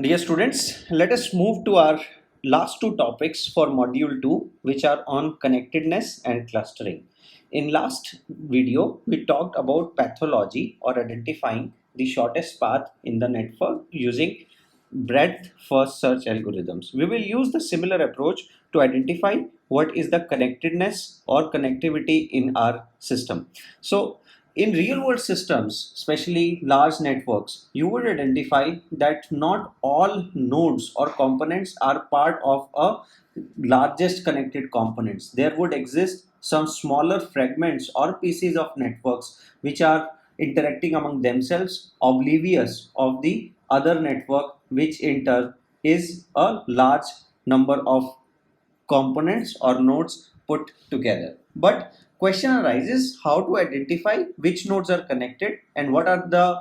Dear students, let us move to our last two topics for module 2, which are on connectedness and clustering. In last video, we talked about pathology or identifying the shortest path in the network using breadth first search algorithms. We will use the similar approach to identify what is the connectedness or connectivity in our system. So in real world systems, especially large networks, you would identify that not all nodes or components are part of a largest connected components. There would exist some smaller fragments or pieces of networks which are interacting among themselves, oblivious of the other network, which in turn is a large number of components or nodes put together. But question arises how to identify which nodes are connected and what are the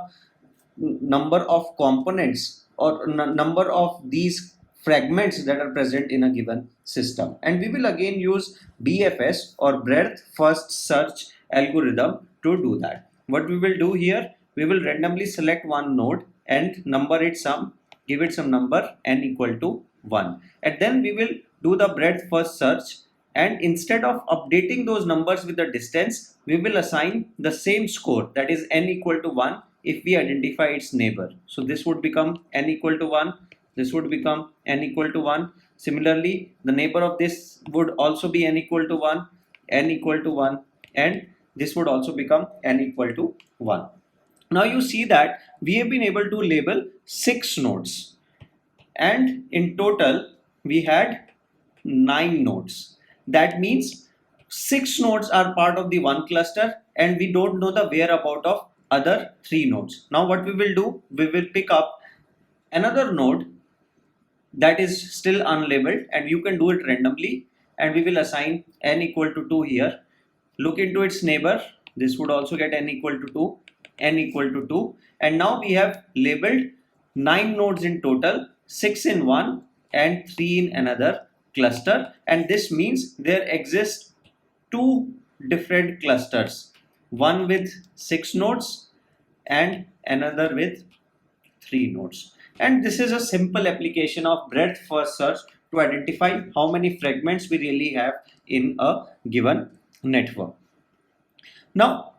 number of components or number of these fragments that are present in a given system. And we will again use BFS or breadth first search algorithm to do that. What we will do here, we will randomly select one node and number it some, give it some number n equal to 1, and then we will do the breadth first search, and instead of updating those numbers with the distance, we will assign the same score, that is n equal to 1, if we identify its neighbor. So this would become n equal to 1, this would become n equal to 1. Similarly, the neighbor of this would also be n equal to 1, n equal to 1, and this would also become n equal to 1. Now you see that we have been able to label 6 nodes, and in total we had 9 nodes. That means 6 nodes are part of the one cluster and we don't know the whereabout of other 3 nodes. Now what we will do, we will pick up another node that is still unlabeled, and you can do it randomly, and we will assign n equal to 2 here. Look into its neighbor, this would also get n equal to 2, n equal to 2, and now we have labeled 9 nodes in total, 6 in one and 3 in another cluster, and this means there exist 2 different clusters, one with 6 nodes and another with 3 nodes. And this is a simple application of breadth first search to identify how many fragments we really have in a given network. Now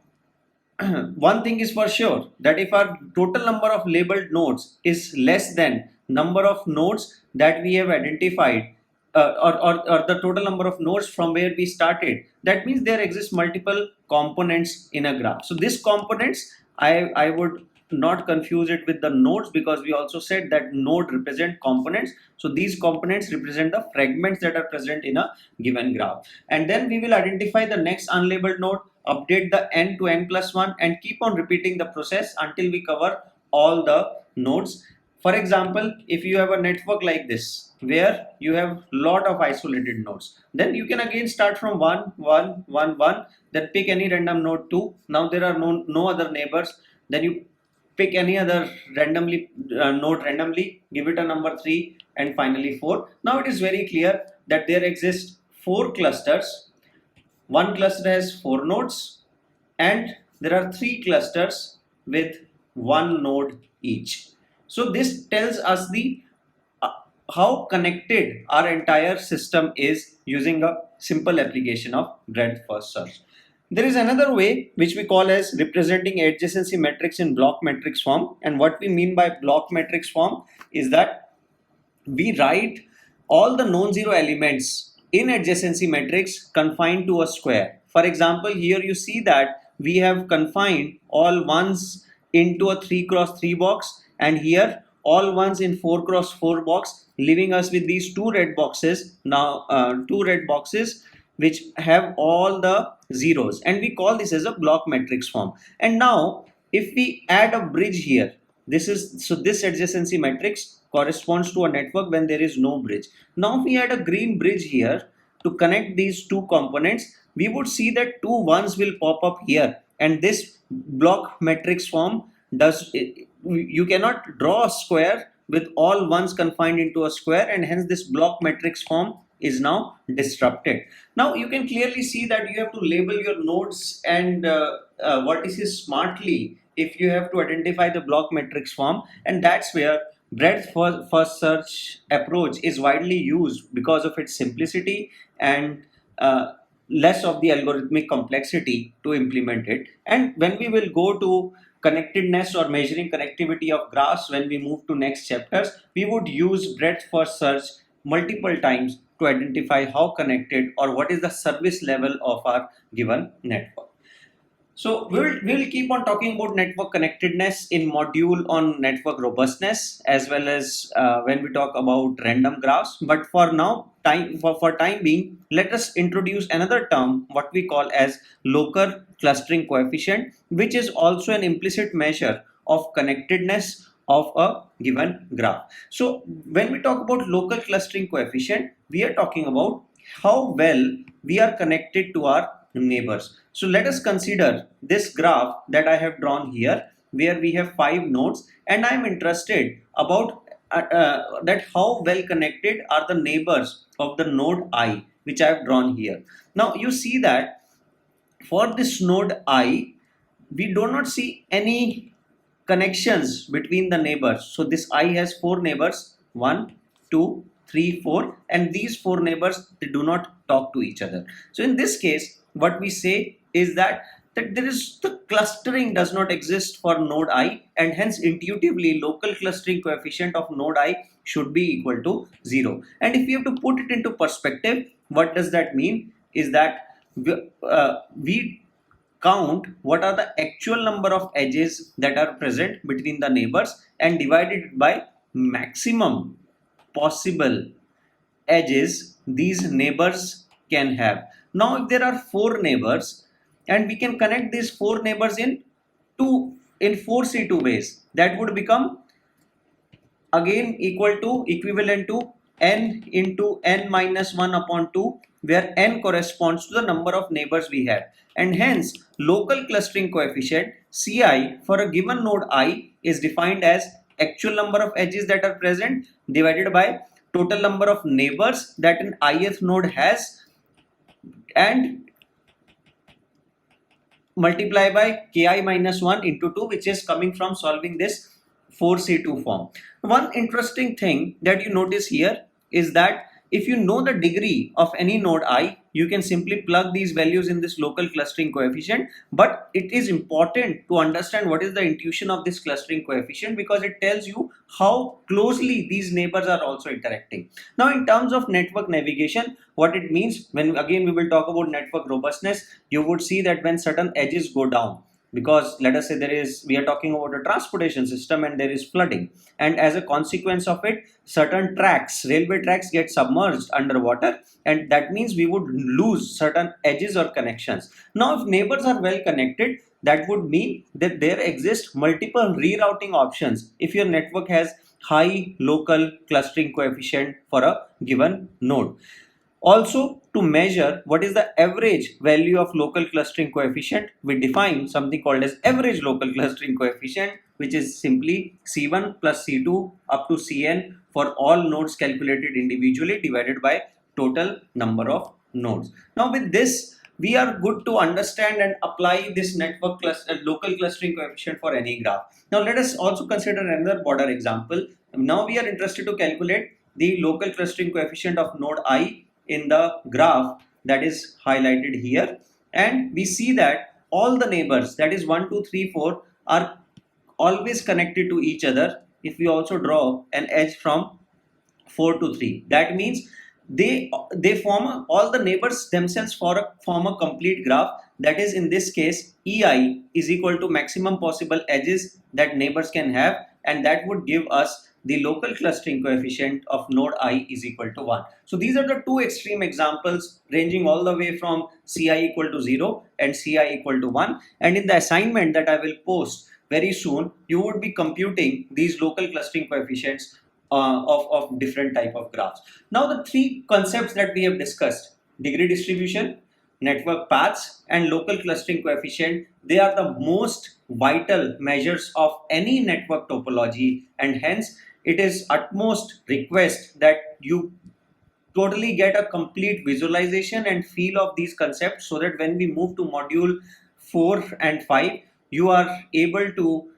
one thing is for sure, that if our total number of labeled nodes is less than number of nodes that we have identified, or the total number of nodes from where we started, that means there exist multiple components in a graph. So these components, I would not confuse it with the nodes, because we also said that node represent components. So these components represent the fragments that are present in a given graph, and then we will identify the next unlabeled node, update the n to n plus 1, and keep on repeating the process until we cover all the nodes. For example, if you have a network like this where you have lot of isolated nodes, then you can again start from 1 1 1 1, then pick any random node 2. Now there are no other neighbors, then you pick any other node randomly, give it a number 3, and finally 4. Now it is very clear that there exist 4 clusters. One cluster has 4 nodes, and there are 3 clusters with 1 node each. So this tells us the how connected our entire system is using a simple application of breadth first search. There is another way which we call as representing adjacency matrix in block matrix form, and what we mean by block matrix form is that we write all the non-zero elements in adjacency matrix confined to a square. For example, here you see that we have confined all ones into a 3 cross 3 box, and here all ones in 4 cross 4 box, leaving us with these 2 red boxes. Now 2 red boxes which have all the zeros, and we call this as a block matrix form. And now if we add a bridge here, this adjacency matrix corresponds to a network when there is no bridge. Now if we add a green bridge here to connect these 2 components, we would see that 2 ones will pop up here, and this block matrix form you cannot draw a square with all ones confined into a square, and hence this block matrix form is now disrupted. Now you can clearly see that you have to label your nodes and vertices smartly if you have to identify the block matrix form, and that's where Breadth first search approach is widely used because of its simplicity and less of the algorithmic complexity to implement it. And when we will go to connectedness or measuring connectivity of graphs, when we move to next chapters, we would use breadth first search multiple times to identify how connected or what is the service level of our given network. So we'll keep on talking about network connectedness in module on network robustness, as well as when we talk about random graphs. But for now, for time being, let us introduce another term, what we call as local clustering coefficient, which is also an implicit measure of connectedness of a given graph. So when we talk about local clustering coefficient, we are talking about how well we are connected to our neighbors. So let us consider this graph that I have drawn here, where we have 5 nodes, and I am interested about that how well connected are the neighbors of the node I, which I have drawn here. Now you see that for this node I, we do not see any connections between the neighbors. So this I has 4 neighbors, 1, 2, 3, 4, and these 4 neighbors, they do not talk to each other. So in this case, what we say is that there is the clustering does not exist for node I, and hence intuitively local clustering coefficient of node I should be equal to 0. And if we have to put it into perspective, what does that mean is that we count what are the actual number of edges that are present between the neighbors and divide it by maximum possible edges these neighbors can have. Now if there are 4 neighbors, and we can connect these 4 neighbors in 4 C2 ways, that would become again equivalent to n into n minus 1 upon 2, where n corresponds to the number of neighbors we have, and hence local clustering coefficient Ci for a given node I is defined as actual number of edges that are present divided by total number of neighbors that an ith node has, and multiply by ki minus 1 into 2, which is coming from solving this 4C2 form. One interesting thing that you notice here is that if you know the degree of any node I, you can simply plug these values in this local clustering coefficient. But it is important to understand what is the intuition of this clustering coefficient, because it tells you how closely these neighbors are also interacting. Now in terms of network navigation, what it means, when again we will talk about network robustness, you would see that when certain edges go down, because let us say we are talking about a transportation system and there is flooding, and as a consequence of it, certain railway tracks get submerged underwater, and that means we would lose certain edges or connections. Now if neighbors are well connected, that would mean that there exist multiple rerouting options if your network has high local clustering coefficient for a given node. Also, to measure what is the average value of local clustering coefficient, we define something called as average local clustering coefficient, which is simply C1 plus C2 up to Cn for all nodes calculated individually divided by total number of nodes. Now with this, we are good to understand and apply this local clustering coefficient for any graph. Now let us also consider another broader example. Now we are interested to calculate the local clustering coefficient of node I in the graph that is highlighted here, and we see that all the neighbors, that is 1 2 3 4, are always connected to each other. If we also draw an edge from 4 to 3, that means they form all the neighbors themselves form a complete graph. That is, in this case, ei is equal to maximum possible edges that neighbors can have, and that would give us the local clustering coefficient of node I is equal to 1. So these are the two extreme examples, ranging all the way from Ci equal to 0 and Ci equal to 1. And in the assignment that I will post very soon, you would be computing these local clustering coefficients of different type of graphs. Now the three concepts that we have discussed, degree distribution, network paths, and local clustering coefficient, they are the most vital measures of any network topology, and hence it is utmost request that you totally get a complete visualization and feel of these concepts, so that when we move to module 4 and 5, you are able to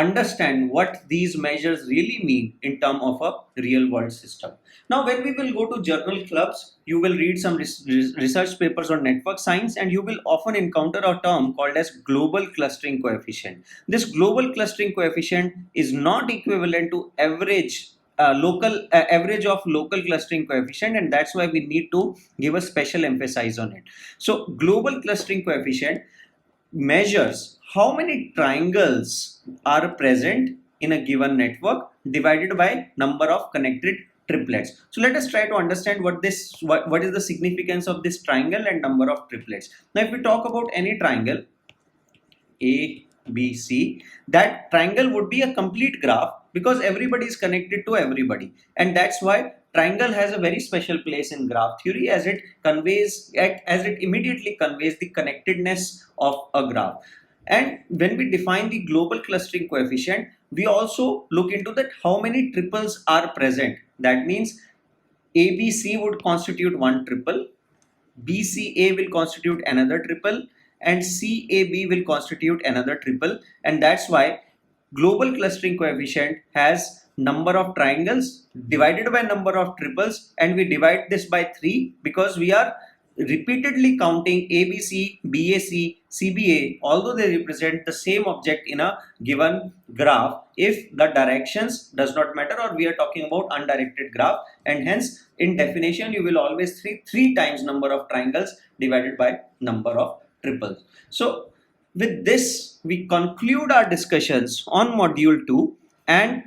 understand what these measures really mean in terms of a real world system. Now, when we will go to journal clubs, you will read some research papers on network science, and you will often encounter a term called as global clustering coefficient. This global clustering coefficient is not equivalent to average of local clustering coefficient, and that's why we need to give a special emphasis on it. So global clustering coefficient measures how many triangles are present in a given network divided by number of connected triplets. So let us try to understand what is the significance of this triangle and number of triplets. Now if we talk about any triangle A, B, C, that triangle would be a complete graph because everybody is connected to everybody, and that's why triangle has a very special place in graph theory, as it immediately conveys the connectedness of a graph. And when we define the global clustering coefficient, we also look into that how many triples are present. That means ABC would constitute one triple, BCA will constitute another triple, and CAB will constitute another triple, and that's why global clustering coefficient has number of triangles divided by number of triples, and we divide this by 3 because we are repeatedly counting ABC, BAC, CBA, although they represent the same object in a given graph, if the directions does not matter, or we are talking about undirected graph, and hence in definition you will always see 3 times number of triangles divided by number of triples. So with this, we conclude our discussions on module 2, and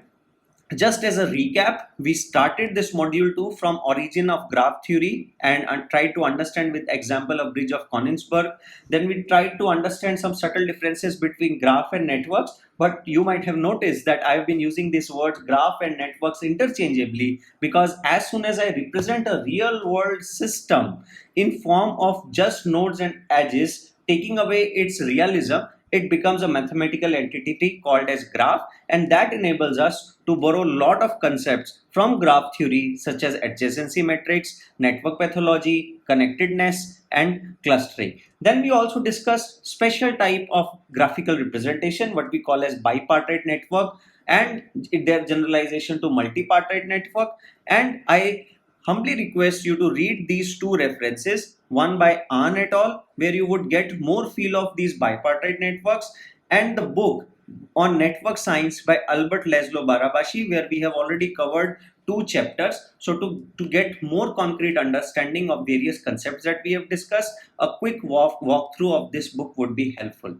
just as a recap, we started this module 2 from origin of graph theory and tried to understand with example of bridge of Königsberg. Then we tried to understand some subtle differences between graph and networks, but you might have noticed that I've been using these words graph and networks interchangeably because as soon as I represent a real world system in form of just nodes and edges, taking away its realism, it becomes a mathematical entity called as graph, and that enables us to borrow a lot of concepts from graph theory such as adjacency matrix, network pathology, connectedness, and clustering. Then we also discussed special type of graphical representation, what we call as bipartite network, and their generalization to multipartite network. And I humbly request you to read these two references, one by Ahn et al., where you would get more feel of these bipartite networks, and the book on network science by Albert Laszlo Barabashi, where we have already covered 2 chapters. So to get more concrete understanding of various concepts that we have discussed, a quick walkthrough of this book would be helpful.